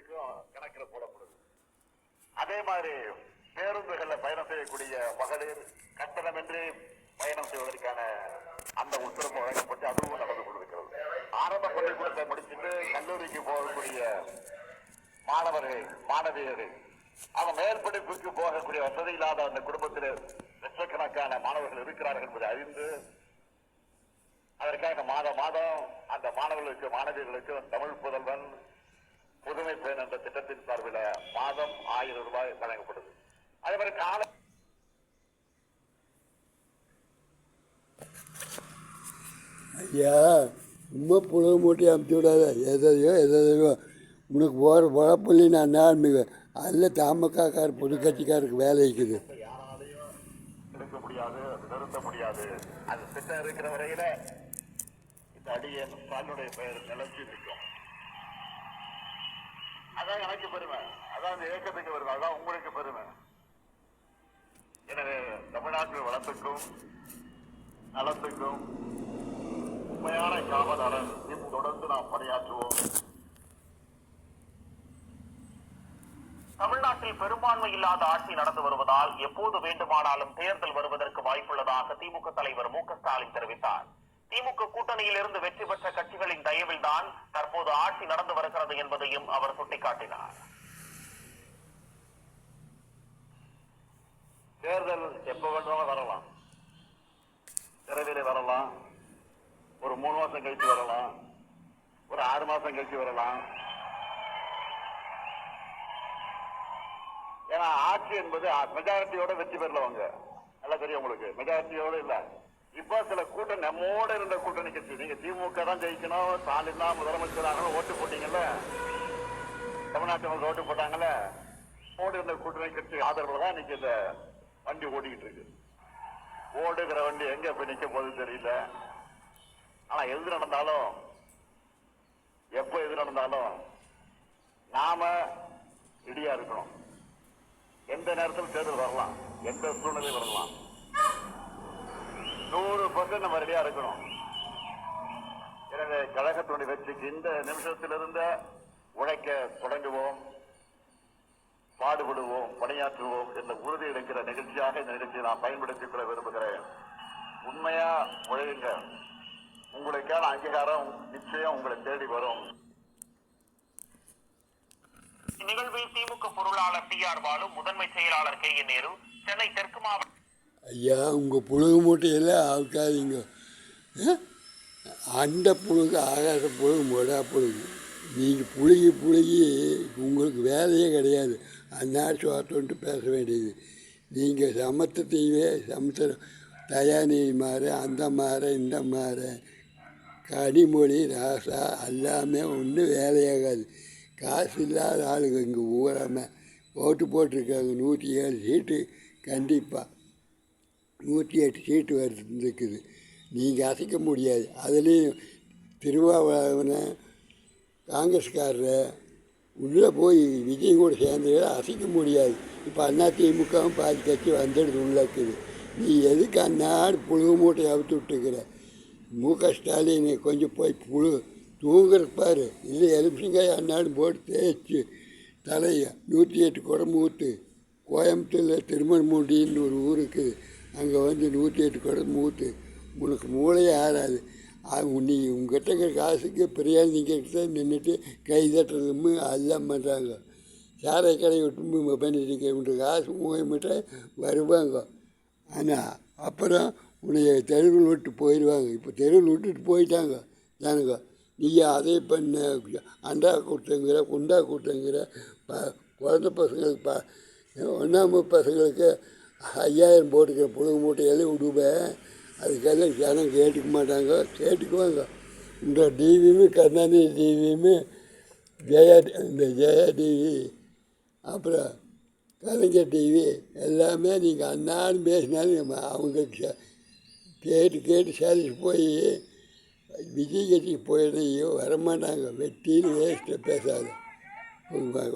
இதுக்கும் கணக்கில் போடப்படுது. அதே மாதிரி பேருந்துகளில் பயணம் செய்யக்கூடிய மகளிர் கட்டணமின்றி பயணம் செய்வதற்கான அந்த உத்தரவு வழங்கப்பட்டு அதுவும் நடந்து கொண்டிருக்கிறது. ஆரம்ப பள்ளிக்கூடத்தை முடிச்சுட்டு கல்லூரிக்கு போகக்கூடிய மாணவர்கள் மாணவியர்கள் அவன் மேல் படிப்புக்கு போகக்கூடிய வசதி இல்லாத அந்த குடும்பத்தில் லட்சக்கணக்கான மாணவர்கள் இருக்கிறார்கள் என்பதை அறிந்து அதற்காக மாதம் அந்த மாணவர்களுக்கு மாணவியர்களுக்கு தமிழ் புதல்வன் புதுமை பெண் என்ற திட்டத்தின் சார்பில் மாதம் 1000 ரூபாய் வழங்கப்படுது. அதே மாதிரி கால ஐயா ரொம்ப புழுக மூட்டி அமுச்சு விடாத. எதையோ உனக்கு போகிற உழப்பள்ளி நான் ஆரம்பிக்குவேன். அதில் தாமக்கார பொது கட்சிக்காருக்கு வேலை இருக்குது. யாராலையும் எடுக்க முடியாது, நிறுத்த முடியாது. அது திட்டம் இருக்கிற வரையில இந்த அடியை ஸ்டாலினுடைய பெயர் நிலச்சி நிற்கும். அதான் எனக்கு பெருமை, அதான் இந்த இயக்கத்துக்கு பெருமை, அதான் உங்களுக்கு பெருமை. எனவே தமிழ்நாட்டின் வளத்துக்கும் நலத்துக்கும் உண்மையான காவலர் தொடர்ந்து நாம் பணியாற்றுவோம். தமிழ்நாட்டில் பெரும்பான்மை இல்லாத ஆட்சி நடந்து வருவதால் எப்போது வேண்டுமானாலும் தேர்தல் வருவதற்கு வாய்ப்புள்ளதாக திமுக தலைவர் மு க ஸ்டாலின் தெரிவித்தார். திமுக கூட்டணியில் இருந்து வெற்றி பெற்ற கட்சிகளின் தயவில் தான் தற்போது ஆட்சி நடந்து வருகிறது என்பதையும் அவர் சுட்டிக்காட்டினார். தேர்தல் எப்ப வேண்டுமாலும் வரலாம், விரைவிலே வரலாம், ஒரு 3 மாசம் கழிச்சு வரலாம், ஒரு 6 மாசம் கழிச்சு வரலாம். ஏன்னா ஆட்சி என்பது மெஜாரிட்டியோட வெற்றி பெறலவங்க நல்லா தெரியும் உங்களுக்கு. மெஜாரிட்டியோட இல்ல. இப்ப சில கூட்டணி நம்மோட இருந்த கூட்டணி கட்சி, நீங்க திமுக தான் ஜெயிக்கணும், ஸ்டாலின் தான் முதலமைச்சர் ஓட்டு போட்டீங்கல்ல, தமிழ்நாட்டு ஓட்டு போட்டாங்கல்ல, ஓடு இருந்த கூட்டணி கட்சி ஆதரவுல தான் இன்னைக்கு இந்த வண்டி ஓடிக்கிட்டு இருக்கு. ஓடுகிற வண்டி எங்க போய் நிக்க போகுது தெரியல. ஆனா எது நடந்தாலும் எப்ப எது நடந்தாலும் நாம இடியா இருக்கணும். எந்த நேரத்தில் தேர்தல் வரலாம், எந்த சூழ்நிலை வரலாம். 100% நம்ம ரெடியா இருக்கணும். எனவே கழகத்தினுடைய வெற்றிக்கு இந்த நிமிஷத்திலிருந்து உழைக்க தொடங்குவோம், பாடுபடுவோம், பணியாற்றுவோம் என்ற உறுதி எடுக்கிற நிகழ்ச்சியாக இந்த நிகழ்ச்சியை நான் பயன்படுத்திக் கொள்ள விரும்புகிறேன். உண்மையா உழையுங்க, உங்களுக்கான அங்கீகாரம் நிச்சயம் உங்களை தேடி வரும். இந்நிகழ்வில் திமுக பொருளாளர் டி.ஆர். பாலு, முதன்மை செயலாளர் கே. என். நேரு, சென்னை தெற்கு மாவட்ட. ஐயா உங்கள் புழுகு மூட்டையெல்லாம் ஆக்காதீங்க. அந்த புழுகு ஆகாச புழுகு மொடா புழுகு. நீங்கள் புழுகி உங்களுக்கு வேலையே கிடையாது. அந்நாடு சோத்தோன்ட்டு பேச வேண்டியது. நீங்கள் சமத்துவத்தையே தயானி மாற அந்த மாற இந்த மாற கனிமொழி ராசா எல்லாமே ஒன்றும் வேலையாகாது. காசு இல்லாத ஆளுங்க இங்கே ஊராமல் ஓட்டு போட்டிருக்காங்க. 107 சீட்டு கண்டிப்பாக 108 சீட்டு இருக்குது. நீங்கள் அசைக்க முடியாது. அதுலேயும் திருவாவூரை காங்கிரஸ்காரரை உள்ளே போய் விஜய் கூட சேர்ந்ததை அசைக்க முடியாது. இப்போ அதிமுகவும் பாதி கட்சி வந்துடுது உள்ள இருக்குது. நீ எதுக்கு அந்நாடு புழுகு மூட்டை அவுத்து விட்டுக்கிற? மு க ஸ்டாலின் கொஞ்சம் போய் தூங்குறது பாரு. இல்லை எலுமிச்சங்காய் அந்நாடு போட்டு தேய்ச்சி தலையை 108 குடம் ஊற்று. கோயம்புத்தூரில் திருமணமூண்டின்னு ஒரு ஊர் இருக்குது, அங்கே வந்து 108 குடம் ஊற்று. உனக்கு மூளையே ஆறாது. நீ உங்ககிட்ட இருக்கிற காசுக்கு பிரியாணி கிட்ட நின்றுட்டு கை தட்டுறதும் எல்லாம் பண்ணுறாங்க. சாரை கடை விட்டு பண்ணிட்டு காசு மூவிட்டு வருவாங்க. ஆனால் அப்புறம் உன்னைய தெருவில் விட்டு போயிடுவாங்க. இப்போ தெருவில் விட்டுட்டு போயிட்டாங்க தானுங்க. நீ அதே பண்ண அண்டா கூட்டங்கிற குண்டா கூட்டங்கிற குழந்த பசங்களுக்கு 1ஆம் பசங்களுக்கு 5000 போட்டுக்கிற புழுகு மூட்டையெல்லாம் விடுவேன். அதுக்கெல்லாம் ஜனம் கேட்டுக்க மாட்டாங்க, கேட்டுக்குவாங்க. இந்த டிவியுமே கருணாநிதி டிவியுமே ஜெயா டிவி அப்புறம் கலைஞர் டிவி எல்லாமே நீங்கள் அன்னாலும் பேசினாலும் அவங்க கேட்டு சேலஞ்சு போய் விஜய் கட்சிக்கு போயிடையோ வரமாட்டாங்க. வெட்டின்னு வேஸ்ட்டாக பேசாத.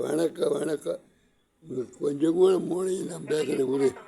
வணக்கம் உங்களுக்கு கொஞ்சம் கூட மூளையும் நான் பேசுகிறேன்.